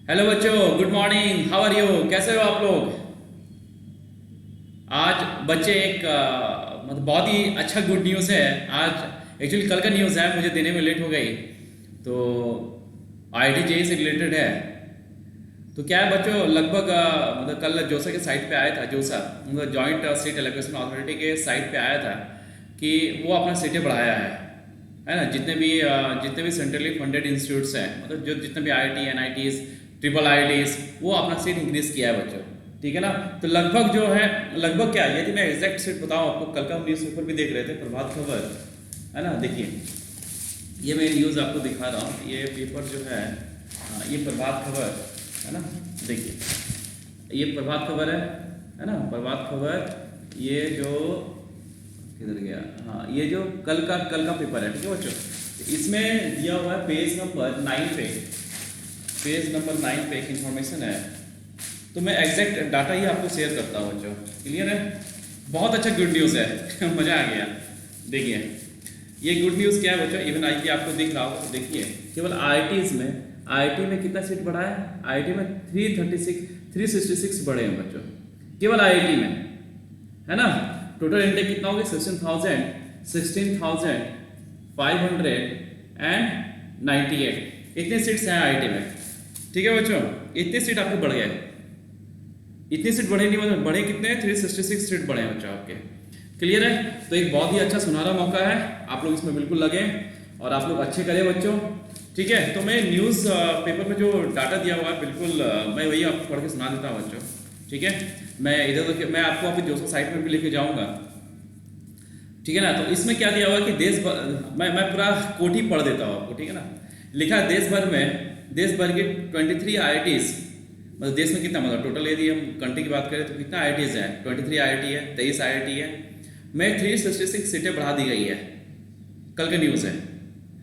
Hello बच्चों, good morning. How are you? कैसे हो आप लोग? आज बच्चे एक मतलब बहुत ही अच्छा गुड न्यूज़ है। आज एक्चुअली कल का न्यूज़ है, मुझे देने में लेट हो गई। तो आईटी जेई से रिलेटेड है। तो क्या है बच्चों, लगभग मतलब कल जोसा के साइट पे आया था। जोसा मतलब जॉइंट स्टेट एलोकेशन अथॉरिटी के साइट पे आया था कि वो अपना सीटें बढ़ाया है ना। जितने भी सेंट्रली फंडेड इंस्टीट्यूट्स हैं, मतलब जो जितने भी आईआईटी, एनआईटीज, ट्रिपल आईआईटीज, वो अपना सीट इंक्रीज किया है बच्चों। ठीक है ना। तो लगभग जो है, लगभग क्या, यदि मैं एग्जैक्ट सीट बताऊं आपको, कल का हम न्यूज़ पेपर भी देख रहे थे, प्रभात खबर है ना। देखिए, ये मैं न्यूज़ आपको दिखा रहा हूँ। ये पेपर जो है, ये प्रभात खबर है ना। देखिए, ये प्रभात खबर है ना। प्रभात खबर, ये जो किधर गया, हाँ, ये जो कल का पेपर है, ठीक है बच्चों। इसमें दिया हुआ है पेज नंबर 9 पे, पेज नंबर 9 पे एक इंफॉर्मेशन है। तो मैं एग्जैक्ट डाटा ही आपको शेयर करता हूँ बच्चों। क्लियर है? बहुत अच्छा गुड न्यूज़ है। मज़ा आ गया। देखिए, ये गुड न्यूज़ क्या है बच्चों, इवन आईटी आपको दिख रहा हो तो देखिए, केवल आईआईटी में कितना सीट बढ़ा है? आईआईटी में 366 बढ़े हैं बच्चों, केवल आईआईटी में, है ना। टोटल इनटेक कितना हो गया? 16,598 इतने सीट्स हैं आईआईटी में। ठीक है बच्चों, इतने सीट आपके बढ़ गए। इतनी सीट बढ़े नहीं, मतलब बढ़े कितने? 366 सीट बढ़े हैं बच्चों आपके। क्लियर है? तो एक बहुत ही अच्छा सुनहरा मौका है, आप लोग इसमें बिल्कुल लगे और आप लोग अच्छे करें बच्चों। ठीक है, तो मैं न्यूज़ पेपर में जो डाटा दिया हुआ है, बिल्कुल मैं वही आपको पढ़ के सुना देता हूँ बच्चों। ठीक है, मैं इधर उधर मैं आपको अभी 200 साइट में भी लेके जाऊँगा। ठीक है ना। तो इसमें क्या दिया हुआ है कि देश भर, मैं पूरा कोट ही पढ़ देता हूँ आपको। ठीक है ना। लिखा है देश भर की 23 आईआईटीज, मतलब देश में कितना, मतलब टोटल यदि हम कंट्री की बात करें तो कितना आईआईटीज हैं? 23 आईआईटी है, 23 आईआईटी है। में 366 सीटें बढ़ा दी गई है। कल का न्यूज़ है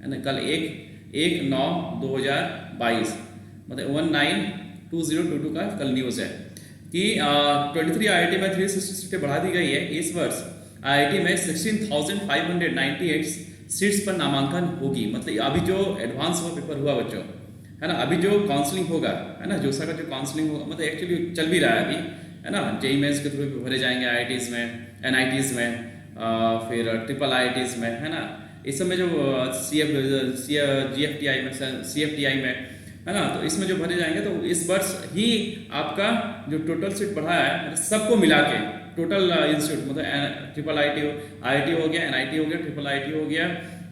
ना। कल 1/9/2022, मतलब 19/2022 का कल न्यूज़ है कि 23 आईआईटी में 360 सीटें बढ़ा दी गई है। इस वर्ष आईआईटी में 16,598 सीट्स पर नामांकन होगी। मतलब अभी जो एडवांस हुआ पेपर हुआ बच्चों, है ना, अभी जो काउंसलिंग होगा, है ना, जोसा का जो काउंसलिंग होगा, मतलब एक्चुअली चल भी रहा है अभी, है ना। जेई मेंस के थ्रू भरे जाएंगे आईआईटीज़ में, एनआईटीज़ में, फिर ट्रिपल आईआईटीज़ में, है ना। इस समय जो जीएफटीआई में, सीएफटीआई में, है ना, तो इसमें जो भरे जाएंगे, तो इस वर्ष ही आपका जो टोटल सीट बढ़ा है, मतलब सबको मिला के टोटल इंस्टीट्यूट, मतलब ट्रिपल आईआईटी हो गया, एनआईटी हो गया, ट्रिपल आईटी हो गया,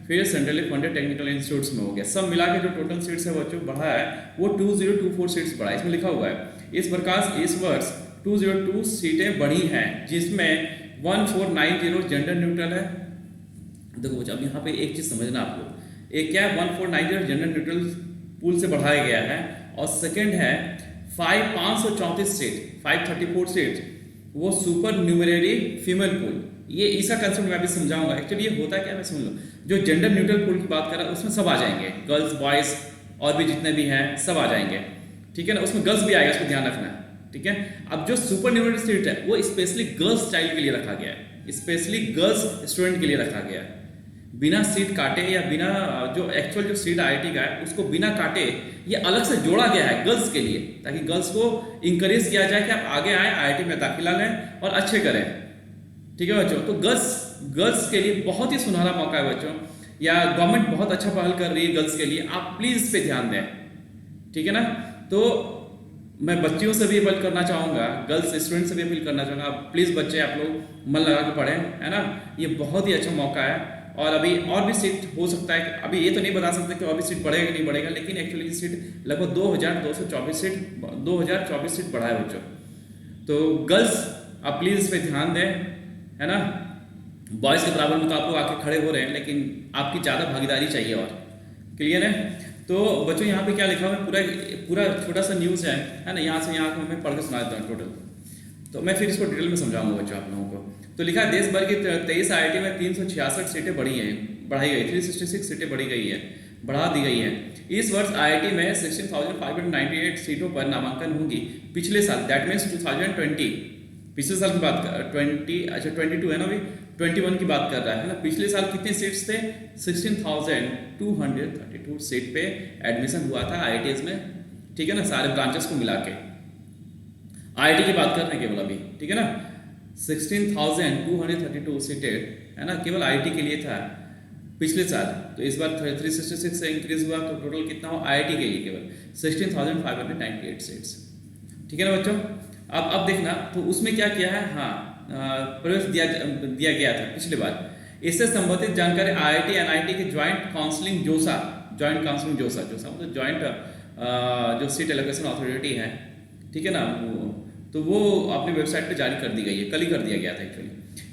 फिर सेंट्रली फंडेड टेक्निकल इंस्टीट्यूट्स में हो गया, सब मिला के जो टोटल सीट्स है बच्चों बढ़ा है, वो 2024 सीट्स बढ़ा है। इसमें लिखा हुआ है इस प्रकार इस वर्ष 202 सीटें बढ़ी हैं, जिसमें 1490 जेंडर न्यूट्रल है। देखो बच्चों, अब यहाँ पे एक चीज़ समझना आप लोग, एक क्या है, 1490 जेंडर न्यूट्रल पूल से बढ़ाया गया है, और सेकंड है 534 सीट, 534 सीट वो सुपर न्यूमररी फीमेल पूल। ये इसका कंसेप्ट मैं भी समझाऊंगा। एक्चुअली ये होता क्या है, मैं समझ लो, जो जेंडर न्यूट्रल पूल की बात कर रहा है उसमें सब आ जाएंगे, गर्ल्स बॉयज़ और भी जितने भी हैं सब आ जाएंगे। ठीक है ना, उसमें गर्ल्स भी आएगा, उसको ध्यान रखना है। ठीक है, अब जो सुपर न्यूमररी सीट है वो स्पेशली गर्ल्स चाइल्ड के लिए रखा गया है, स्पेशली गर्ल्स स्टूडेंट के लिए रखा गया है, बिना सीट काटे, या बिना जो एक्चुअल जो सीट आईआईटी का है उसको बिना काटे ये अलग से जोड़ा गया है गर्ल्स के लिए, ताकि गर्ल्स को इंकरेज किया जाए कि आप आगे आए, आईआईटी में दाखिला लें और अच्छे करें। ठीक है बच्चों, तो गर्ल्स के लिए बहुत ही सुनहरा मौका है बच्चों, या गवर्नमेंट बहुत अच्छा पहल कर रही है गर्ल्स के लिए, आप प्लीज़ इस पे ध्यान दें। ठीक है ना। तो मैं बच्चियों से भी अपील करना चाहूँगा, गर्ल्स स्टूडेंट से भी अपील करना चाहूँगा, आप प्लीज़ बच्चे आप लोग मन लगा के पढ़ें, है ना। ये बहुत ही अच्छा मौका है, और अभी और भी सीट हो सकता है, अभी ये तो नहीं बता सकते कि और भी सीट बढ़ेगा कि नहीं बढ़ेगा, लेकिन एक्चुअली सीट लगभग 2224 सीट 2024 सीट बढ़ा है बच्चों। तो गर्ल्स आप प्लीज़ इस पर ध्यान दें, है ना। बॉयज़ के बराबर में तो आप लोग आके खड़े हो रहे हैं, लेकिन आपकी ज़्यादा भागीदारी चाहिए। और क्लियर है? तो बच्चों यहाँ पे क्या लिखा हुआ है, पूरा पूरा छोटा सा न्यूज़ है ना, यहाँ से यहाँ को मैं पढ़ के सुना देता हूँ टोटल, तो मैं फिर इसको डिटेल में समझाऊंगा बच्चों आप लोगों को। तो लिखा है देश भर की 23 आईआईटी में 366 सीटें बढ़ाई गई, 366 सीटें बढ़ी गई है, बढ़ा दी गई है। इस वर्ष आईआईटी में 16,598 सीटों पर नामांकन होंगी। पिछले साल, दैट मीन्स 2020, पिछले साल की बात कर 22 है ना, अभी 21 की बात कर रहा है ना। पिछले साल कितने सीट्स थे? 16,232 सीट पे एडमिशन हुआ था आईआईटीज में। ठीक है ना, सारे ब्रांचेस को मिला के। आईआईटी की बात कर रहे हैं केवल अभी, ठीक है ना। 16,232 सीटेड है ना, केवल आईआईटी के लिए था पिछले साल। तो इस बार 366 से इंक्रीज हुआ, तो टोटल कितना हो आईआईटी के लिए केवल 16,598 सीट्स, ठीक है ना बच्चों। अब देखना तो उसमें क्या किया है, हाँ प्रवेश दिया गया था पिछले बार। इससे संबंधित जानकारी आईआईटी एनआईटी के ज्वाइंट काउंसलिंग जोसा मतलब ज्वाइंट जो सीट एलोकेशन अथॉरिटी है, ठीक है ना, तो वो अपनी वेबसाइट पे जारी कर दी गई है, कल ही कर दिया गया था एक्चुअली।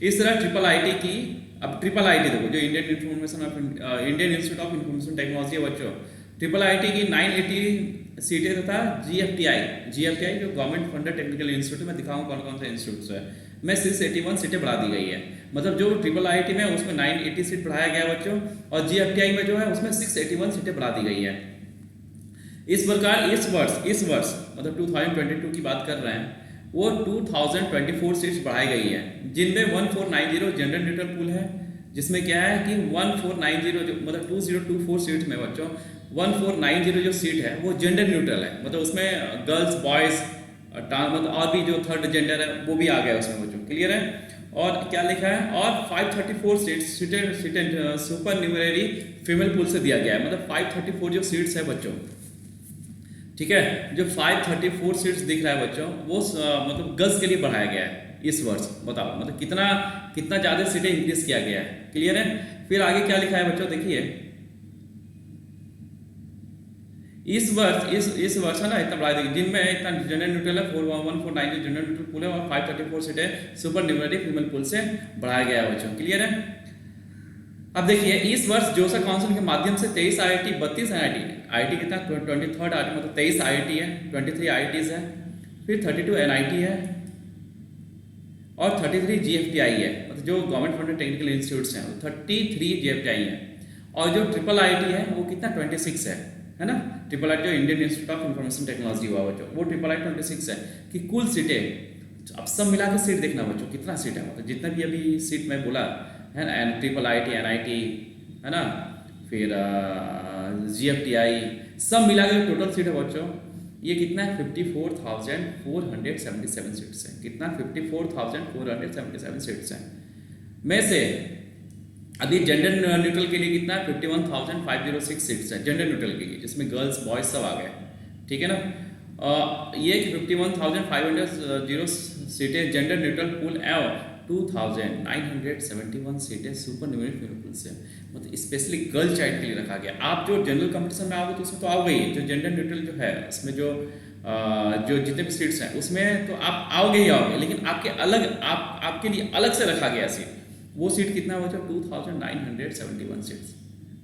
इस तरह ट्रिपल आईटी की, अब ट्रिपल आईटी देखो जो Indian institute of information technology है बच्चों, ट्रिपल आईटी की 980 सीटें तथा जीएफटीआई जो गवर्नमेंट फंडेड टेक्निकल इंस्टीट्यूट में दिखाऊँ कौन कौन से इंस्टीट्यूट है, में 681 सीटें बढ़ा दी गई है। मतलब जो ट्रिपल आईटी में उसमें 980 सीट बढ़ाया गया बच्चों, और जीएफटीआई में जो है उसमें 681 सीटें बढ़ा दी गई है। इस प्रकार इस वर्ष मतलब 2022 की बात कर रहे हैं, वो 2024 सीट्स बढ़ाई गई है, जिनमें 1490 जेंडर न्यूट्रल पूल है, जिसमें क्या है कि 1490 जो मतलब 2024 सीट में बच्चों 1490 जो सीट है वो जेंडर न्यूट्रल है, मतलब उसमें गर्ल्स बॉयज़ मतलब और भी जो थर्ड जेंडर है वो भी आ गया उसमें बच्चों, क्लियर है। और क्या लिखा है, और 534 सीटें सुपर न्यूमररी फीमेल पूल से दिया गया है, मतलब 534 जो सीट्स है बच्चों, ठीक है, जो 534 सीट्स दिख रहा है बच्चों वो मतलब गर्ल्स के लिए बढ़ाया गया है इस वर्ष। बताओ मतलब कितना ज़्यादा सीटें इंक्रीज किया गया है, क्लियर है। फिर आगे क्या लिखा है बच्चों, देखिए इस वर्ष है ना इतना बढ़ा देगी, जिनमें इतना जेंडर न्यूट्रल है 1490 जेंडर न्यूट्रल पूल है, और 534 सीटें सुपर न्यूमररी फीमेल पूल से बढ़ाया गया है बच्चों, क्लियर है। अब देखिए इस वर्ष जोसा काउंसिल के माध्यम से 23 आईआईटी 32 आईआईटी कितना 23rd आईआईटी मतलब 23 आईआईटी है, 23 आईआईटीज है, फिर 32 एनआईटी है, और 33 जीएफटीआई है, मतलब जो गवर्नमेंट फंडेड टेक्निकल इंस्टीट्यूट्स हैं 33 जीएफटीआई है, और जो ट्रिपल आईआईटी है वो कितना 26 है ना। ट्रिपल आईटी जो Indian institute of information technology हुआ बच्चों, वो ट्रिपल आई 26 है कि कुल सीटें। अब सब मिला के सीट देखना बच्चों कितना सीट है, मतलब जितना भी अभी सीट मैं बोला है ना, ट्रिपल आईटी एनआईटी है ना, फिर जीएफटीआई सब मिला के टोटल सीट है बच्चों ये कितना है 54,477 सीट्स है, कितना 54,477 सीट्स हैं, में से अभी जेंडर न्यूट्रल के लिए कितना 51,506 सीट्स है जेंडर न्यूट्रल के लिए, जिसमें गर्ल्स बॉयज सब आ गए, ठीक है ना। ये 51,500 सीटें जेंडर न्यूट्रल पूल एवं 2,971 सीटें सुपर न्यूमररी फीमेल पूल से, मतलब स्पेशली गर्ल चाइल्ड के लिए रखा गया। आप जो जनरल कंपटीशन में आओगे तो उसमें तो आओगे ही, जो जेंडर न्यूट्रल जो है उसमें जो जितने भी सीट्स हैं उसमें तो आप आओगे ही आओगे, लेकिन आपके लिए अलग से रखा गया सीट। वो सीट कितना बच्चों 2,971 सीट्स,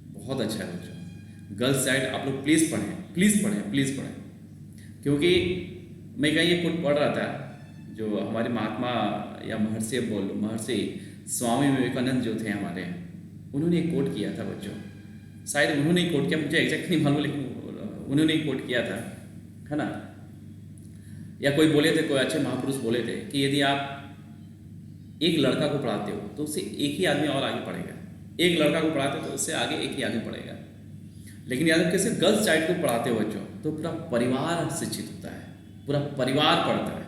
बहुत अच्छा है बच्चों। गर्ल्स साइड आप लोग प्लीज़ पढ़ें, क्योंकि मैं कहीं ये कोट पढ़ रहा था, जो हमारे महात्मा या महर्षि स्वामी विवेकानंद जो थे हमारे, उन्होंने एक कोट किया था बच्चों, शायद उन्होंने कोट किया, मुझे एग्जैक्ट नहीं मालूम, लेकिन उन्होंने एक कोट किया था, है ना, या कोई बोले थे, कोई अच्छे महापुरुष बोले थे कि यदि आप एक लड़का को पढ़ाते हो तो उससे एक ही आदमी और आगे पढ़ेगा, एक लड़का को पढ़ाते हो तो उससे आगे एक ही आदमी पढ़ेगा, लेकिन याद रखिए सिर्फ गर्ल्स चाइल्ड को पढ़ाते हो बच्चों तो पूरा परिवार शिक्षित होता है, पूरा परिवार पढ़ता है।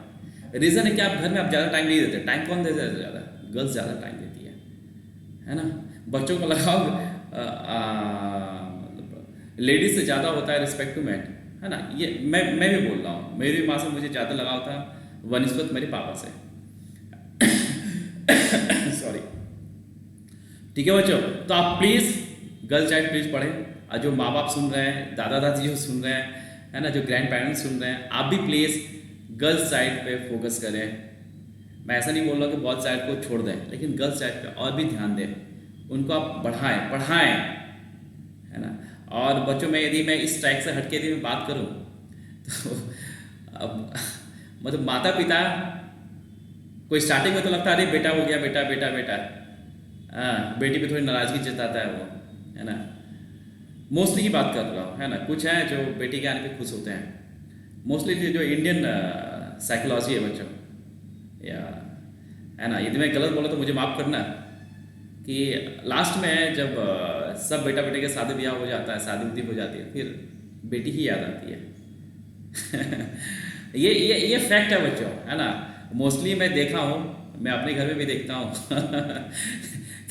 रीज़न है कि आप घर में आप ज़्यादा टाइम नहीं देते, टाइम कौन देता है ज़्यादा, गर्ल्स ज़्यादा टाइम देती है ना। बच्चों को लगाओ लेडीज से ज़्यादा होता है रिस्पेक्ट टू मैन, है ना। ये मैं भी बोल रहा हूँ, मेरी माँ से मुझे ज़्यादा लगाव था वनिस्पत मेरे पापा से सॉरी, ठीक है बच्चों। तो आप प्लीज़ गर्ल चाइल्ड प्लीज़ पढ़ें, और जो माँ बाप सुन रहे हैं, दादा दादी जो सुन रहे हैं, है ना, जो ग्रैंड पेरेंट्स सुन रहे हैं, आप भी प्लीज़ गर्ल्स साइड पे फोकस करें। मैं ऐसा नहीं बोल रहा कि बॉयज साइड को छोड़ दें, लेकिन गर्ल्स साइड पे और भी ध्यान दें, उनको आप पढ़ाएं, है ना। और बच्चों में यदि मैं इस ट्रैक से हटके यदि मैं बात करूं तो अब मतलब माता पिता कोई स्टार्टिंग में तो लगता है अरे बेटा हो गया, बेटा हाँ, बेटी पे थोड़ी नाराज़गी जताता है वो, है ना। मोस्टली की बात कर रहा हूँ, है ना, कुछ हैं जो बेटी के आने पे खुश होते हैं। मोस्टली जो इंडियन साइकोलॉजी है बच्चों, या है ना, यदि मैं गलत बोला तो मुझे माफ़ करना, कि लास्ट में जब सब बेटा बेटे के शादी ब्याह हो जाता है, शादी उदी हो जाती है, फिर बेटी ही याद आती ये फैक्ट है बच्चों, है ना। मोस्टली मैं देखा हूँ, मैं अपने घर में भी देखता हूँ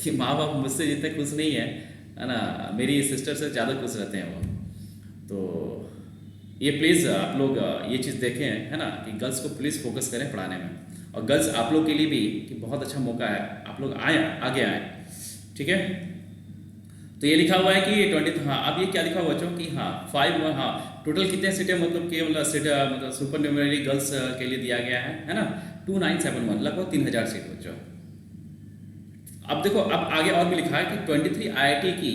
कि माँ बाप मुझसे जितने खुश नहीं है ना, मेरी सिस्टर से ज़्यादा खुश रहते हैं वो। तो ये प्लीज़ आप लोग ये चीज़ देखें, है ना, कि गर्ल्स को प्लीज़ फोकस करें पढ़ाने में। और गर्ल्स आप लोग के लिए भी कि बहुत अच्छा मौका है, आप लोग आए, आगे आए, ठीक है। तो ये लिखा हुआ है कि 20, हाँ अब ये क्या लिखा हुआ बच्चों कि हाँ 5, हाँ टोटल कितने सीटें, मतलब कि मतलब सीट मतलब सुपर न्यूमरी गर्ल्स के लिए दिया गया है ना, 2971, लगभग 3000 सीट बच्चों। अब देखो, अब आगे और भी लिखा है कि 23 IIT की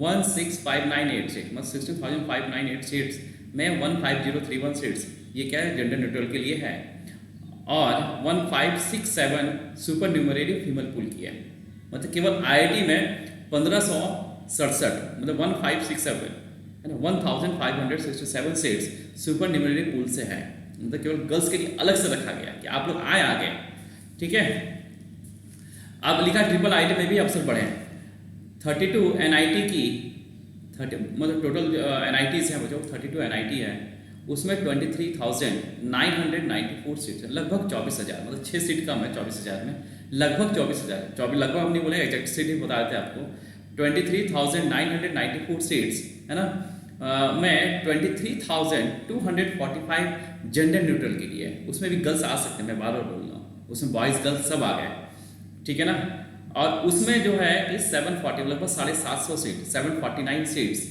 16598 सीट, मतलब 16,598 सीट्स में 15031 सीट्स, ये क्या है, जेंडर न्यूट्रल के लिए है। और 1567 सुपर न्यूमरेरी फीमेल पूल की है, मतलब केवल IIT में 1567, मतलब 1567 है ना, 1567 सीट्स सुपर न्यूमरेरी पूल से है, मतलब केवल गर्ल्स के लिए अलग से रखा गया कि आप लोग आए आगे, ठीक है। अब लिखा ट्रिपल IIT में भी अवसर बढ़े, 32 NIT की 30, मतलब टोटल NITs हैं बच्चों, 32 NIT है, उसमें 23,994 सीट है, लगभग 24,000, मतलब 6 सीट कम है 24,000 में, लगभग 24,000, लगभग हम नहीं बोले, एग्जैक्ट सीट ही बता देते हैं आपको। 23,994 सीट्स है ना, में 23,245 जेंडर न्यूट्रल के लिए, उसमें भी गर्ल्स आ सकते हैं, मैं बार बार बोल रहा हूँ, उसमें बॉयज़ गर्ल्स सब आ गए, ठीक है ना। और उसमें जो है कि 740, लगभग 750 seat, 749 seats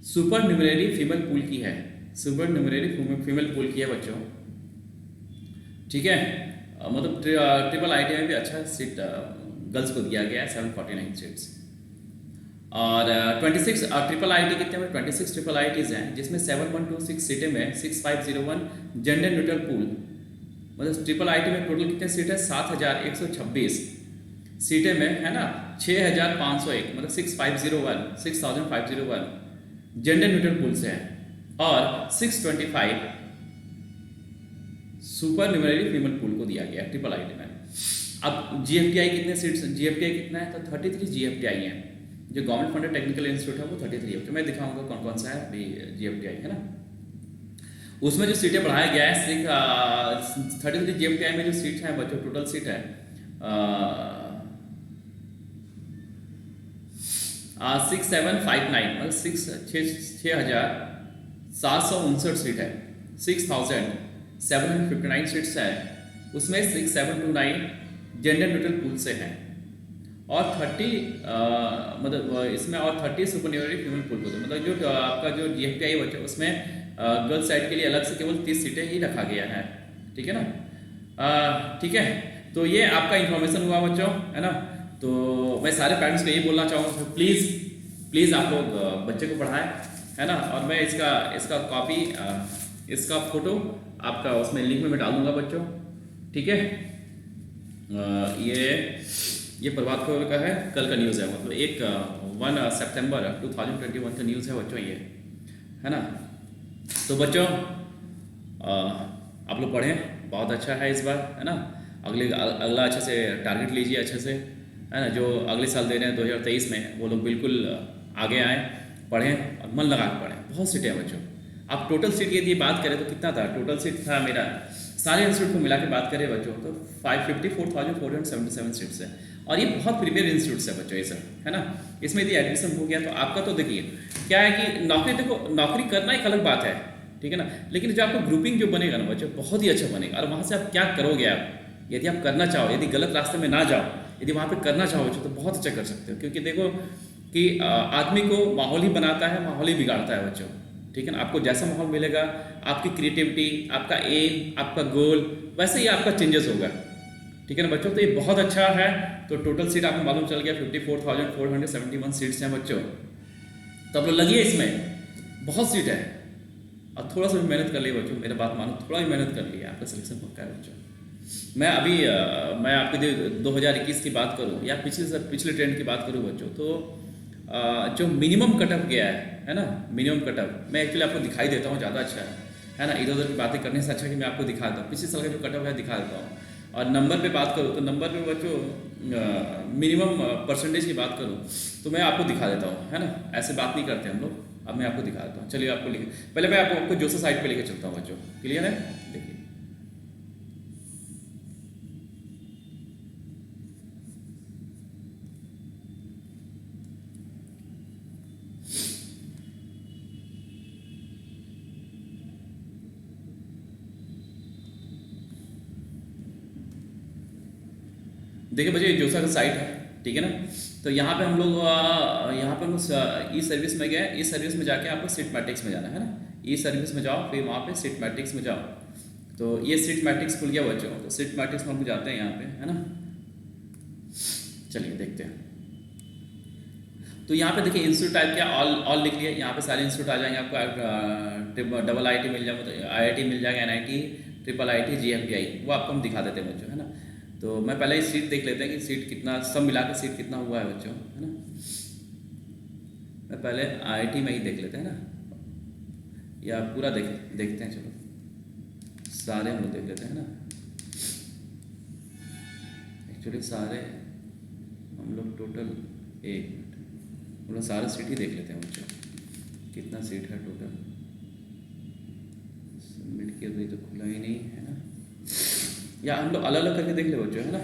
supernumerary female pool की है, सुपर न्यूमरेरी फीमेल पूल की है बच्चों, ठीक है। मतलब ट्रिपल IIT में भी अच्छा सीट गर्ल्स को दिया गया है, 749 सीट्स। और 26 ट्रिपल IIT कितने में, 26 ट्रिपल IITs हैं, जिसमें 7126 सीटें में 6501 जेंडर न्यूट्रल पूल, मतलब ट्रिपल IIT में टोटल कितने सीट है, 7126 सीटें में, है ना, 6501, मतलब 6501 जेंडर न्यूट्रल पूल से है, और 625 सुपर न्यूमरेरी फीमेल पूल को दिया गया ट्रिपल IIT में। अब GFTI कितने सीट्स, GFTI कितना है, तो 33 GFTI हैं, जो गवर्नमेंट फंडेड टेक्निकल इंस्टीट्यूट है वो 33 है, तो मैं दिखाऊंगा कौन कौन सा है अभी GFTI, है ना। उसमें जो सीटें बढ़ाया गया है, 33 GFTI में जो सीट है बच्चों, टोटल सीट है 6759, मतलब 6,759 सीट है, 6,759 सीट्स है, उसमें 6729 जेंडर न्यूट्रल पूल से है, और 30 मतलब इसमें और 30 सुपर न्यूमरेरी फीमेल पूल को, मतलब जो आपका जो GFTI बच्चा, उसमें गर्ल्स साइड के लिए अलग से केवल 30 सीटें ही रखा गया है, ठीक है ना। ठीक है, तो ये आपका इंफॉर्मेशन हुआ बच्चों, है ना। तो मैं सारे पेरेंट्स को यही बोलना चाहूँगा, तो प्लीज़ आप लोग बच्चे को पढ़ाएं, है ना। और मैं इसका कॉपी, इसका फोटो आपका उसमें लिंक में मैं डाल दूँगा बच्चों, ठीक है। ये प्रभात खबर का है, कल का न्यूज़ है, मतलब 1 सितंबर 2021 का न्यूज़ है बच्चों ये, है ना। तो बच्चों आप लोग पढ़ें, बहुत अच्छा है इस बार, है ना। अगला अच्छे से टारगेट लीजिए, अच्छे से, है ना। जो अगले साल दे रहे हैं 2023 में, वो लोग बिल्कुल आगे आएँ, पढ़ें और मन लगा के पढ़ें, बहुत सीटें हैं बच्चों। आप टोटल सीट यदि बात करें तो कितना था, टोटल सीट था मेरा सारे इंस्टीट्यूट को मिला के बात करें बच्चों, तो 554,477 सीट्स है, और ये बहुत प्रीमियर इंस्टीट्यूट्स है बच्चों ये सब, है ना। इसमें यदि एडमिशन हो गया तो आपका, तो देखिए क्या है कि नौकरी, देखो नौकरी करना एक अलग बात है, ठीक है ना, लेकिन जो आपको ग्रुपिंग जो बनेगा ना बच्चों, बहुत ही अच्छा बनेगा। और वहाँ से आप क्या करोगे, आप यदि आप करना चाहो, यदि गलत रास्ते में ना जाओ, यदि वहाँ पे करना चाहो बच्चों, तो बहुत अच्छा कर सकते हो। क्योंकि देखो कि आदमी को माहौल ही बनाता है, माहौल ही बिगाड़ता है बच्चों, ठीक है ना। आपको जैसा माहौल मिलेगा, आपकी क्रिएटिविटी, आपका एम, आपका गोल, वैसे ही आपका चेंजेस होगा, ठीक है ना बच्चों। तो ये बहुत अच्छा है। तो टोटल सीट आपको मालूम चल गया, 54,471 सीट्स हैं बच्चों। तो आप लोग लगिए इसमें, बहुत सीट है, और थोड़ा सा भी मेहनत कर लिए बच्चों, मेरा बात मानो, थोड़ा भी मेहनत कर लिया, आपका सिलेक्शन पक्का है बच्चों। मैं आपके 2021 की बात करूं, या पिछले ट्रेंड की बात करूं बच्चों, तो जो मिनिमम कटअप गया है ना, मिनिमम कटअप मैं एक्चुअली आपको दिखाई देता हूं, ज़्यादा अच्छा है ना। इधर उधर की बातें करने से अच्छा कि मैं आपको दिखा देता हूँ, पिछले साल का जो कटअप है दिखा देता हूँ। और नंबर पे बात करूँ तो नंबर पे बच्चों मिनिमम परसेंटेज की बात करूँ तो मैं आपको दिखा देता हूँ, है ना। ऐसे बात नहीं करते हम लोग, अब मैं आपको दिखा देता हूँ। चलिए आपको लिखे, पहले मैं आपको जोसा साइट पे लेके चलता हूँ बच्चों। क्लियर है? देखिए देखिए बच्चों, ये जोसा का साइट है, ठीक है ना। तो यहाँ पे हम लोग यहाँ पे हम लोग ई सर्विस में गए। ई सर्विस में जाके आपको सीट मैट्रिक्स में जाना है ना। ई सर्विस में जाओ, फिर वहाँ पे सीट मैट्रिक्स में जाओ। तो ये सीट मैट्रिक्स खुल गया बच्चों। तो सीट मैट्रिक्स में हम लोग जाते हैं यहाँ पे, है ना। चलिए देखते हैं। तो यहाँ पे देखिए इंस्टीट्यूट टाइप क्या ऑल लिख लिया। यहाँ पे सारे इंस्टीट्यूट आ जाएंगे आपको। डबल IIT मिल जाएगा, तो IIT मिल जाएगा, NIT, ट्रिपल IIT, GFTI, वो आपको हम दिखा देते हैं बच्चों, है ना। तो मैं पहले ही सीट देख लेते हैं कि सीट कितना, सब मिला के सीट कितना हुआ है बच्चों, है ना। मैं पहले IIT में ही देख लेते हैं ना, या पूरा देखते हैं। चलो सारे हम लोग देख लेते हैं ना। एक्चुअली सारे हम लोग टोटल, एक मिनट, हम लोग सारे सीट ही देख लेते हैं बच्चों, कितना सीट है टोटल। सबमिट किया तो ये तो खुला ही नहीं है ना, या हम लोग अलग अलग करके देख ले बच्चों, है ना।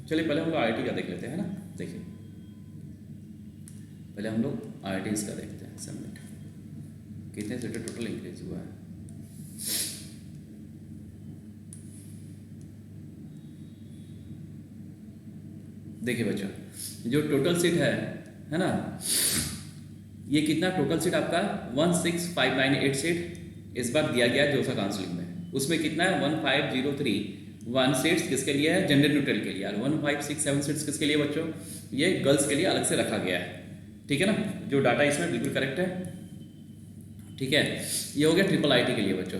चलिए पहले हम लोग IIT का देख लेते हैं, है ना। देखिए पहले हम लोग IIT का देखते हैं। सबमिट, कितने सीटें टोटल इंक्रीज हुआ है। देखिए बच्चों, जो टोटल सीट है ना, ये कितना टोटल सीट आपका 16598 सीट इस बार दिया गया है जोसा काउंसलिंग में। उसमें कितना है 1503 सीट्स किसके लिए है, जेंडर न्यूट्रल के लिए। और 1567 सीट्स किसके लिए बच्चों, ये गर्ल्स के लिए अलग से रखा गया है, ठीक है ना। जो डाटा इसमें बिल्कुल करेक्ट है, ठीक है। ये हो गया ट्रिपल IIT के लिए बच्चों,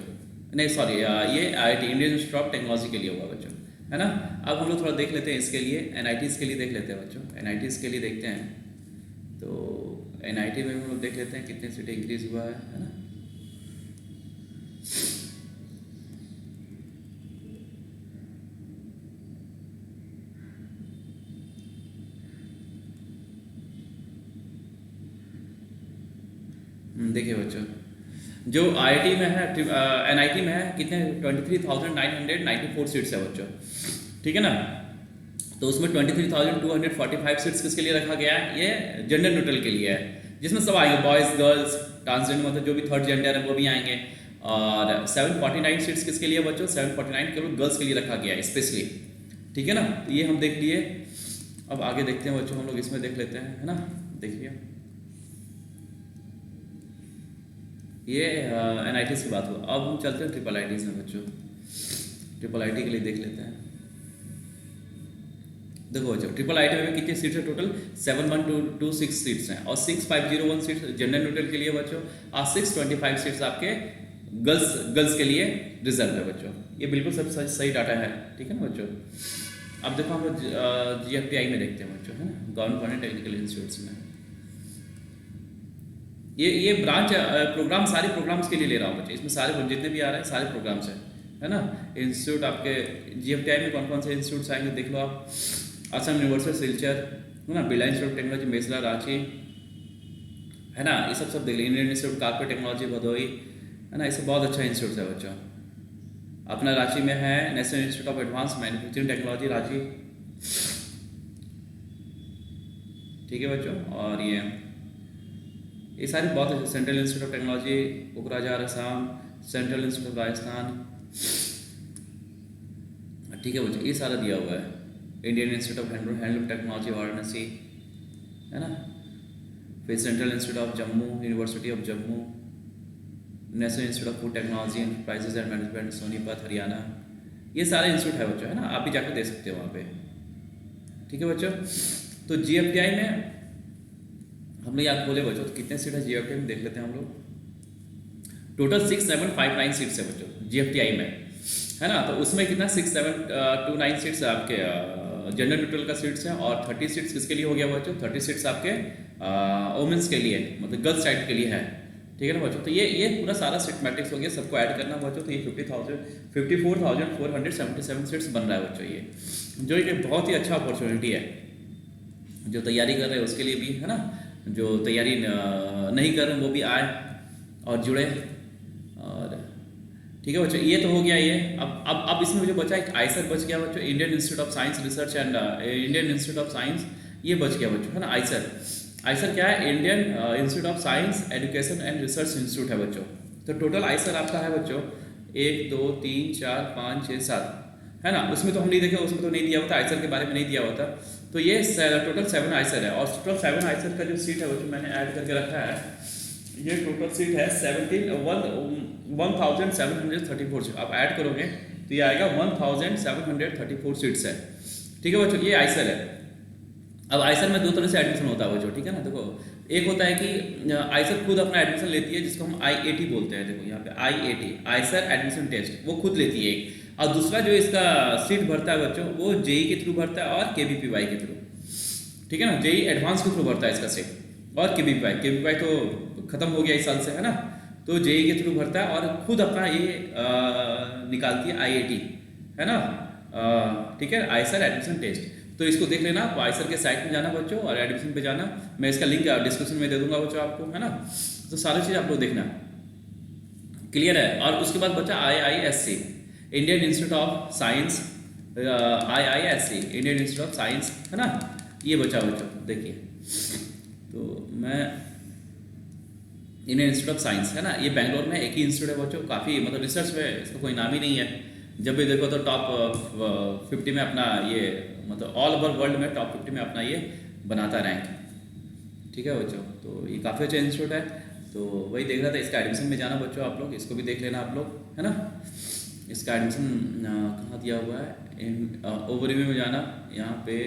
नहीं सॉरी, ये IIT Indian institute of technology के लिए होगा बच्चों, है ना। अब हम लोग थोड़ा देख लेते हैं इसके लिए, NITs के लिए देख लेते हैं बच्चों। NITs के लिए देखते हैं, तो NIT में हम लोग देख लेते हैं कितने सीटें इंक्रीज हुआ है ना। देखिए बच्चों, जो IIT में है, NIT में है कितने 23,994 सीट्स है बच्चों, ठीक है ना। तो उसमें 23,245 सीट्स किसके लिए रखा गया है, ये जेंडर न्यूट्रल के लिए है, जिसमें सब आएंगे, बॉयज़, गर्ल्स, ट्रांसजेंडर, मतलब जो भी थर्ड जेंडर है वो भी आएंगे। और 749 सीट्स किसके लिए बच्चों, 749 केवल गर्ल्स के लिए रखा गया है स्पेशली, ठीक है ना। तो ये हम देख लिए। अब आगे देखते हैं बच्चों, हम लोग इसमें देख लेते हैं, है ना। देखिए ये NITs की बात हुआ। अब हम चलते हैं ट्रिपल IITs में बच्चों। ट्रिपल IIT के लिए देख लेते हैं। देखो बच्चों, ट्रिपल IIT में कितनी सीट्स है टोटल, 7126 सीट्स हैं, और 6501 सीट्स जेंडर न्यूट्रल के लिए बच्चों, और 625 सीट्स आपके गर्ल्स के लिए रिजर्व है बच्चों। ये बिल्कुल सब सही डाटा है, ठीक है ना बच्चों। अब देखो हम लोग GFTI में देखते हैं बच्चों, है ना, गवर्नमेंट टेक्निकल इंस्टीट्यूट्स में। ये ब्रांच प्रोग्राम, सारे प्रोग्राम्स के लिए ले रहा हूँ बच्चे, इसमें सारे जितने भी आ रहे हैं सारे प्रोग्राम्स हैं, है ना। इंस्टीट्यूट आपके GFTI में कौन कौन से इंस्टीट्यूट्स आएंगे देख लो आप। असम यूनिवर्सिटी सिलचर, है ना, Birla institute of technology Mesra Ranchi, है ना, ये सब देख लीजिए। Indian institute carpet technology Bhadohi, है ना, ये सब बहुत अच्छा इंस्टीट्यूट है बच्चों। अपना रांची में है national institute of advance manufacturing technology Ranchi, ठीक है बच्चों। और ये सारी बहुत अच्छे, central institute of technology Kokrajhar Assam, central institute of Rajasthan, ठीक है बच्चों, ये सारा दिया हुआ है। Indian institute of handloom technology Varanasi, है ना। फिर central institute of Jammu, university of Jammu, national institute of food technology and prices and management Sonipat Haryana, ये सारे इंस्टीट्यूट है बच्चों, है ना। आप भी जाकर दे सकते हो वहाँ पे, ठीक है बच्चों। तो GFTI में हम लोग याद बोले बच्चों, तो कितने सीट है GFTI में देख लेते हैं हम लोग। टोटल 6759 सीट्स है बच्चों GFTI में, है ना। तो उसमें कितना 6729 सीट्स है आपके जेंडर न्यूट्रल का सीट्स हैं, और 30 सीट्स किसके लिए हो गया बच्चों, 30 सीट्स आपके वुमेंस के लिए, मतलब गर्ल्स साइड के लिए है, ठीक है ना बच्चों। तो ये पूरा सारा सीट मैट्रिक्स हो गया, सबको ऐड करना बच्चों। तो ये 54,477 सीट्स बन रहा है बच्चों, ये जो एक बहुत ही अच्छा अपॉर्चुनिटी है। जो तैयारी कर रहे हैं उसके लिए भी, है ना, जो तैयारी नहीं कर रहे वो भी आए, और जुड़े। और ठीक है बच्चों, ये तो हो गया ये। अब इसमें जो बचा एक आइसर बच गया बच्चों, Indian institute of science research and Indian institute of science, ये बच गया बच्चों, है ना। आइसर, आइसर क्या है? Indian institute of science education and research institute है बच्चों। तो टोटल आइसर आपका है बच्चों 1 2 3 4 5 6 7, है ना। उसमें तो हम नहीं देखे, उसमें तो नहीं दिया होता, आइसर के बारे में नहीं दिया होता। तो ये टोटल 7 आइसर है, और टोटल 7 आइसर का जो सीट है बच्चों मैंने ऐड करके रखा है, ये टोटल सीट है 1734 सीट। आप ऐड करोगे तो ये आएगा 1734 सीट्स है। ठीक है बच्चों, ये आइसर है। अब आइसर में दो तरह से एडमिशन होता है बच्चों, ठीक है ना। देखो, एक होता है कि आइसर खुद अपना एडमिशन लेती है, जिसको हम IAT बोलते हैं। देखो यहाँ पे IAT, आइसर एडमिशन टेस्ट, वो खुद लेती है। और दूसरा जो इसका सीट भरता है बच्चों, वो JEE के थ्रू भरता है और KVPY के थ्रू, ठीक है ना। JEE एडवांस के थ्रू भरता है इसका सीट, और KVPY तो खत्म हो गया इस साल से, है ना। तो JEE के थ्रू भरता है और खुद अपना ये निकालती है IAT, है ना। ठीक है, आइसर एडमिशन टेस्ट। तो इसको देख लेना, आप आइसर के साइट में जाना बच्चों और एडमिशन पे जाना। मैं इसका लिंक डिस्क्रिप्शन में दे दूंगा बच्चों आपको, है ना। तो सारी चीज़ आप लोग देखना, क्लियर है। और उसके बाद बच्चा IISc, Indian institute of science, IISc Indian institute of science, है ना। ये बच्चा बच्चों देखिए, तो मैं इंडियन इंस्टीट्यूट ऑफ साइंस, है ना, ये बैंगलोर में एक ही इंस्टीट्यूट है बच्चों। काफ़ी मतलब रिसर्च में इसका कोई नाम ही नहीं है। जब भी देखो तो टॉप 50 में अपना ये, मतलब ऑल ओवर वर्ल्ड में टॉप 50 में अपना ये बनाता रैंक, ठीक है बच्चों। तो ये काफ़ी अच्छा इंस्टीट्यूट है। तो वही देख रहा था, इसका एडमिशन में जाना बच्चों आप लोग, इसको भी देख लेना आप लोग, है ना। इसका एडमिशन कहाँ दिया हुआ है? ओवरव्यू में जाना, यहाँ पे,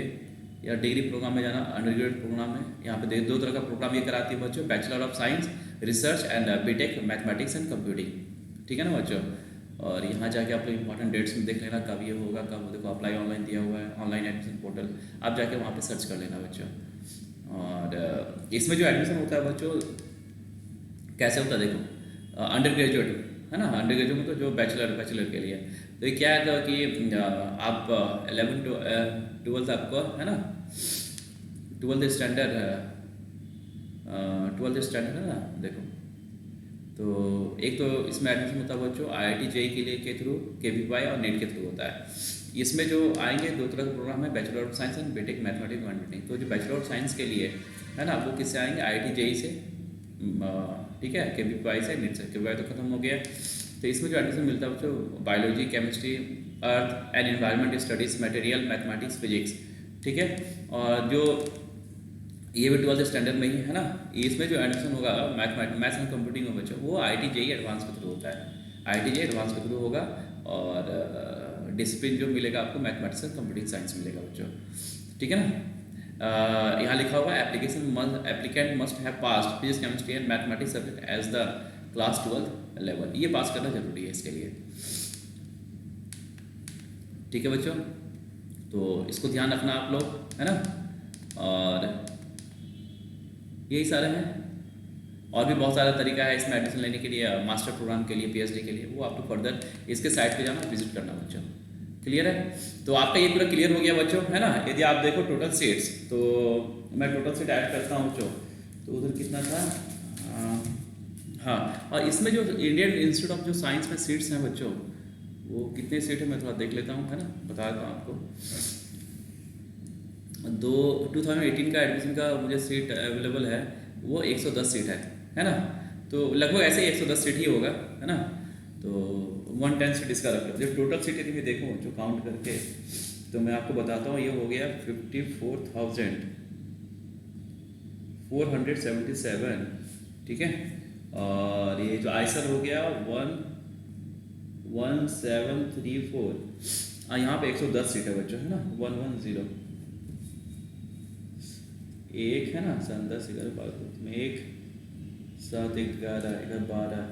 या डिग्री प्रोग्राम में जाना, अंडर ग्रेजुएट प्रोग्राम में। यहाँ पे दो तरह का प्रोग्राम ये कराती है बच्चों, bachelor of science research and BTech mathematics and computing, ठीक है ना बच्चों। और यहाँ जाके आप लोग इंपॉर्टेंट डेट्स में देख लेना कब ये होगा, कब। देखो अप्लाई ऑनलाइन दिया हुआ है, ऑनलाइन एडमिशन पोर्टल, आप जाके वहाँ पे सर्च कर लेना बच्चों। और इसमें जो एडमिशन होता है बच्चों कैसे होता है, देखो अंडर ग्रेजुएट, है ना। अंडर ग्रेजुएट में तो जो बैचलर के लिए, तो ये क्या है कि आप 11 to 12 आपको, है ना, 12th स्टैंडर्ड है ना। देखो, तो एक तो इसमें एडमिशन होता है बच्चों IIT JEE के लिए के थ्रू, KVPY और नेट के थ्रू होता है। इसमें जो आएंगे दो तरह का प्रोग्राम है, bachelor of science and BTech mathematics computing. तो जो बैचलर ऑफ साइंस के लिए, है ना, वो किससे आएंगे? IIT JEE से, ठीक है, KVPY से, नेट से। KVPY तो खत्म हो गया। तो इसमें जो एडमिशन मिलता है बच्चों, biology, chemistry, earth and environment studies, material, mathematics, physics, ठीक है। और जो ये भी 12th स्टैंडर्ड में ही है ना। इसमें जो एडमिशन होगा मैथ्स एंड कंप्यूटिंग में बच्चों, वो IIT JEE एडवांस के थ्रू होता है। IIT JEE एडवांस के थ्रू होगा, और डिसिप्लिन जो मिलेगा आपको मैथमेटिक्स एंड कंप्यूटिंग साइंस मिलेगा बच्चों, ठीक है ना। यहाँ लिखा हुआ applicant must have passed physics, chemistry and mathematics subject as the class 12 level. ये पास करना जरूरी है इसके लिए, ठीक है बच्चों। तो इसको ध्यान रखना आप लोग, है ना। और यही सारे हैं, और भी बहुत सारा तरीका है इसमें एडमिशन लेने के लिए, मास्टर प्रोग्राम के लिए, PhD के लिए। वो आपको फर्दर इसके साइट पे जाना, विजिट करना बच्चों, क्लियर है। तो आपका ये पूरा क्लियर हो गया बच्चों, है ना। यदि आप देखो टोटल सीट्स, तो मैं टोटल सीट ऐड करता हूँ बच्चों, तो उधर कितना था, हाँ। और इसमें जो इंडियन इंस्टीट्यूट ऑफ जो साइंस में सीट्स हैं बच्चों, वो कितने सीट है मैं थोड़ा देख लेता हूँ, है ना, बता देता हूँ आपको। 2018 का एडमिशन का मुझे सीट अवेलेबल है, वो 110 सीट है ना। तो लगभग ऐसे ही 110 सीट ही होगा, है ना। तो 110 सीट इसका रख लो। जब टोटल सीट यदि मैं देखूँ जो काउंट करके, तो मैं आपको बताता हूँ, ये हो गया 54,477, ठीक है। और ये जो आइसर हो गया 1734, यहाँ पे 110 सीट है बच्चों, है ना। 110 एक है ना, 7 10 11 12 में 1 7 1 11 11 12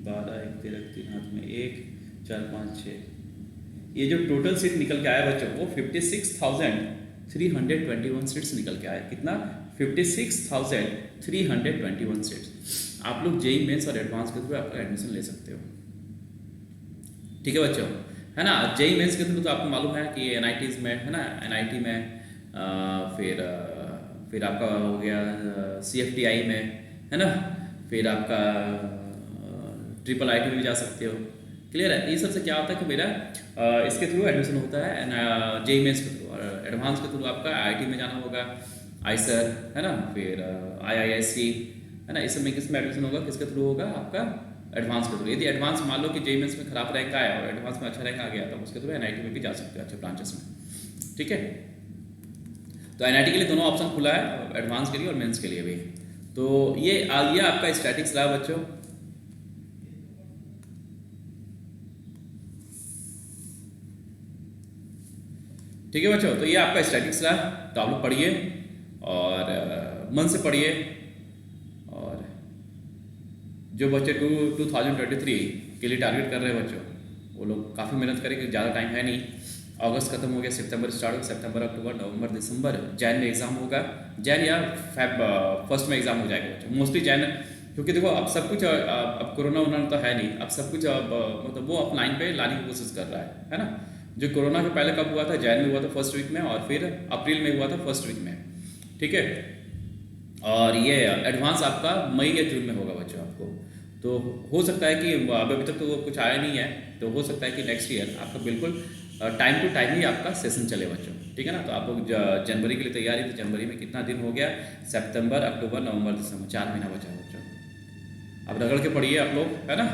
12 1 13 3 हाथ में 1 4 5 6। ये जो टोटल सीट निकल के आया बच्चों, वो 56,321 सीट्स निकल के आया। कितना? 56,321 सीट्स। आप लोग JEE मेंस और एडवांस के थ्रू आपका एडमिशन ले सकते हो, ठीक है बच्चों, है ना। JEE मेंस के थ्रू तो आपको मालूम है कि NITs में, है ना, NIT में, फिर आपका हो गया CFTI में, है ना। फिर आपका ट्रिपल आईटी में भी जा सकते हो। क्लियर है। ये सबसे क्या होता है कि मेरा इसके थ्रू एडमिशन होता है जेई मेंस के थ्रू, और एडवांस के थ्रू आपका आईआईटी में जाना होगा, आईसर है ना, फिर आईआईएससी है ना। इस समय किस में एडमिशन होगा, किसके थ्रू होगा, आपका एडवांस के थ्रू। यदि एडवांस मान लो कि जेई मेंस में खराब रैंक आया और एडवांस में अच्छा रैंक आ गया तो उसके थ्रू एनआईटी में भी जा सकते हो अच्छे ब्रांचेस में। ठीक है, तो एनआईटी के लिए दोनों ऑप्शन खुला है, एडवांस के लिए और मेंस के लिए भी। तो ये आपका स्टैटिक्स रहा बच्चों। ठीक है बच्चों, तो ये आपका स्टैटिक्स रहा, तो आप लोग पढ़िए और मन से पढ़िए। और जो बच्चे 2023 के लिए टारगेट कर रहे हैं बच्चों, वो लोग काफ़ी मेहनत करें क्योंकि ज़्यादा टाइम है नहीं। अगस्त खत्म हो गया, सितंबर स्टार्ट हो, सितंबर अक्टूबर नवंबर दिसंबर, जैन में एग्जाम होगा, जैन या फेब फर्स्ट में एग्जाम हो जाएगा बच्चों, मोस्टली जैन। क्योंकि देखो अब सब कुछ अब कोरोना वोरोना तो है नहीं, अब सब कुछ अब मतलब वो अपलाइन पे लाने की कोशिश कर रहा है ना। जो कोरोना के पहले कब हुआ था, जैन में हुआ था फर्स्ट वीक में, और फिर अप्रैल में हुआ था फर्स्ट वीक में। ठीक है, और ये एडवांस आपका मई या जून में होगा बच्चों आपको। तो हो सकता है कि अभी तक तो कुछ आया नहीं है, तो हो सकता है कि नेक्स्ट ईयर आपका बिल्कुल टाइम टू टाइम ही आपका सेशन चले बच्चों। ठीक है ना, तो आप लोग जनवरी के लिए तैयारी, तो जनवरी में कितना दिन हो गया, सितंबर अक्टूबर नवंबर दिसंबर, 4 महीना बचा बच्चों। अब रगड़ के पढ़िए आप लोग, है ना।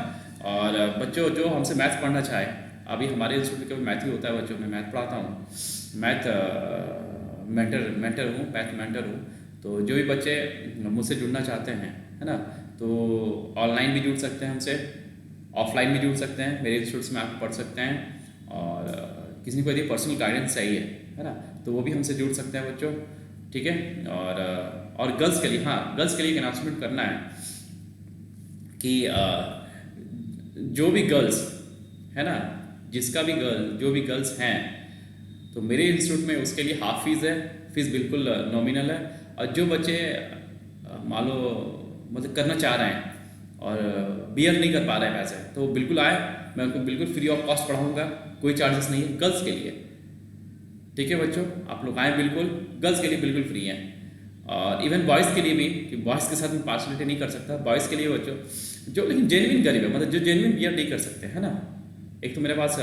और बच्चों जो हमसे मैथ पढ़ना चाहे, अभी हमारे इंस्टीट्यूट में मैथ ही होता है बच्चों, मैं मैथ पढ़ाता हूँ, मैथ मेंटर हूँ, मैथ मेंटर हूँ। तो जो भी बच्चे मुझसे जुड़ना चाहते हैं, है ना, तो ऑनलाइन भी जुड़ सकते हैं हमसे, ऑफलाइन भी जुड़ सकते हैं, मेरे इंस्टीट्यूट्स में आप पढ़ सकते हैं। और किसी को यदि पर्सनल गाइडेंस चाहिए, है ना, तो वो भी हमसे जुड़ सकते हैं बच्चों। ठीक है, और गर्ल्स के लिए, हाँ गर्ल्स के लिए एक अनाउंसमेंट करना है कि जो भी गर्ल्स है ना, जिसका भी जो भी गर्ल्स हैं, तो मेरे इंस्टीट्यूट में उसके लिए हाफ फीस है, फीस बिल्कुल नॉमिनल है। और जो बच्चे मान लो मतलब करना चाह रहे हैं और बियर नहीं कर पा रहे हैं पैसे, तो बिल्कुल आए, मैं उनको बिल्कुल फ्री ऑफ कॉस्ट पढ़ाऊँगा, कोई चार्जेस नहीं है गर्ल्स के लिए। ठीक है बच्चों, आप लोग आए, बिल्कुल गर्ल्स के लिए बिल्कुल फ्री है। और इवन बॉयज़ के लिए भी, कि बॉयज़ के साथ में पार्शलिटी नहीं कर सकता, बॉयज़ के लिए बच्चों जो लेकिन जेन्युइन गरीब है, मतलब जो जेन्युइन बियर नहीं कर सकते, है ना। एक तो मेरे पास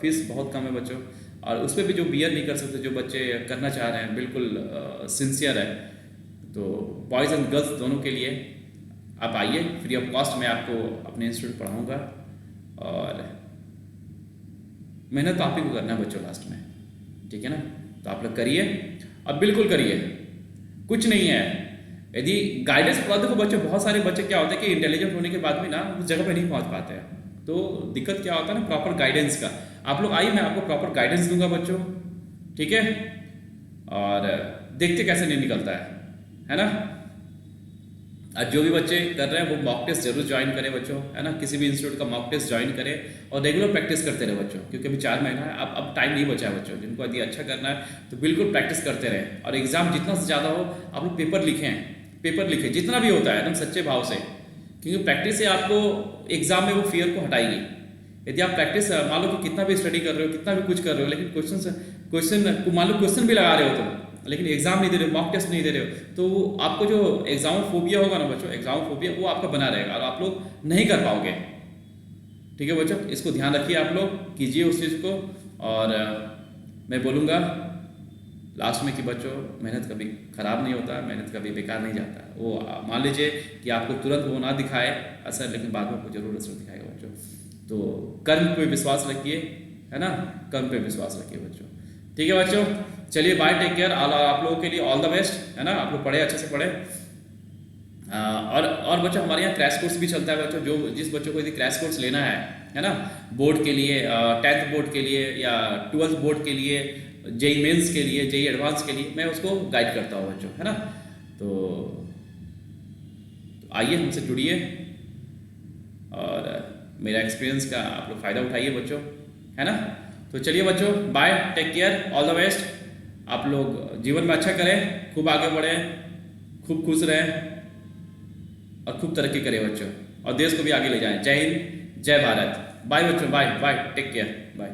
फीस बहुत कम है बच्चों, और उस पर भी जो बियर नहीं कर सकते, जो बच्चे करना चाह रहे हैं बिल्कुल सिंसियर है, तो बॉयज़ एंड गर्ल्स दोनों के लिए आप आइए, फ्री ऑफ कॉस्ट मैं आपको अपने इंस्टीट्यूट पढ़ाऊँगा। और मेहनत तो आप ही को करना है बच्चों लास्ट में, ठीक है ना। तो आप लोग करिए, अब बिल्कुल करिए, कुछ नहीं है। यदि गाइडेंस पढ़ा, देखो बच्चों बहुत सारे बच्चे क्या होते हैं कि इंटेलिजेंट होने के बाद भी ना उस जगह पे नहीं पहुंच पाते हैं। तो दिक्कत क्या होता है ना, प्रॉपर गाइडेंस का। आप लोग आइए, मैं आपको प्रॉपर गाइडेंस दूंगा बच्चों, ठीक है। और देखते कैसे नहीं निकलता है ना। आज जो भी बच्चे कर रहे हैं वो मॉक टेस्ट जरूर ज्वाइन करें बच्चों, है ना। किसी भी इंस्टीट्यूट का मॉक टेस्ट ज्वाइन करें और रेगुलर प्रैक्टिस करते रहे बच्चों, क्योंकि अभी 4 महीना है, अब टाइम नहीं बचा है बच्चों। जिनको यदि अच्छा करना है तो बिल्कुल प्रैक्टिस करते रहें, और एग्जाम जितना से ज़्यादा हो आप लोग पेपर लिखें जितना भी होता है एकदम सच्चे भाव से, क्योंकि प्रैक्टिस से आपको एग्जाम में वो फियर को हटाएगी। यदि आप प्रैक्टिस मान लो कि कितना भी स्टडी कर रहे हो, कितना भी कुछ कर रहे हो, लेकिन क्वेश्चन मान लो क्वेश्चन भी लगा रहे हो तुम, लेकिन एग्जाम नहीं दे रहे हो, मॉक टेस्ट नहीं दे रहे हो, तो आपको जो एग्जाम फोबिया होगा ना बच्चों, एग्जाम फोबिया वो आपका बना रहेगा और आप लोग नहीं कर पाओगे। ठीक है बच्चों, इसको ध्यान रखिए, आप लोग कीजिए उस चीज़ को। और मैं बोलूँगा लास्ट में कि बच्चों मेहनत कभी ख़राब नहीं होता, मेहनत कभी बेकार नहीं जाता। वो मान लीजिए कि आपको तुरंत वो ना दिखाए असर, लेकिन बाद में आपको जरूर असर दिखाएगा बच्चों। तो कर्म पे विश्वास रखिए, है ना, कर्म पे विश्वास रखिए बच्चों। ठीक है बच्चों, चलिए बाय, टेक केयर। आप लोगों के लिए ऑल द बेस्ट, है ना। आप लोग पढ़े, अच्छे से पढ़े। और बच्चों हमारे यहाँ क्रैश कोर्स भी चलता है बच्चों, जो जिस बच्चों को यदि क्रैश कोर्स लेना है ना, बोर्ड के लिए, 10th बोर्ड के लिए या 12th बोर्ड के लिए, जेई मेंस के लिए, जेई एडवांस के लिए, मैं उसको गाइड करता हूँ बच्चों, है ना। तो आइए हमसे जुड़िए और मेरा एक्सपीरियंस का आप लोग फ़ायदा उठाइए बच्चों, है ना। तो चलिए बच्चों, bye, take care, all the best. आप लोग जीवन में अच्छा करें, खूब आगे बढ़ें, खूब खुश रहें और खूब तरक्की करें बच्चों, और देश को भी आगे ले जाएं। जय हिंद, जय भारत। बाय बच्चों, bye bye, take care, bye.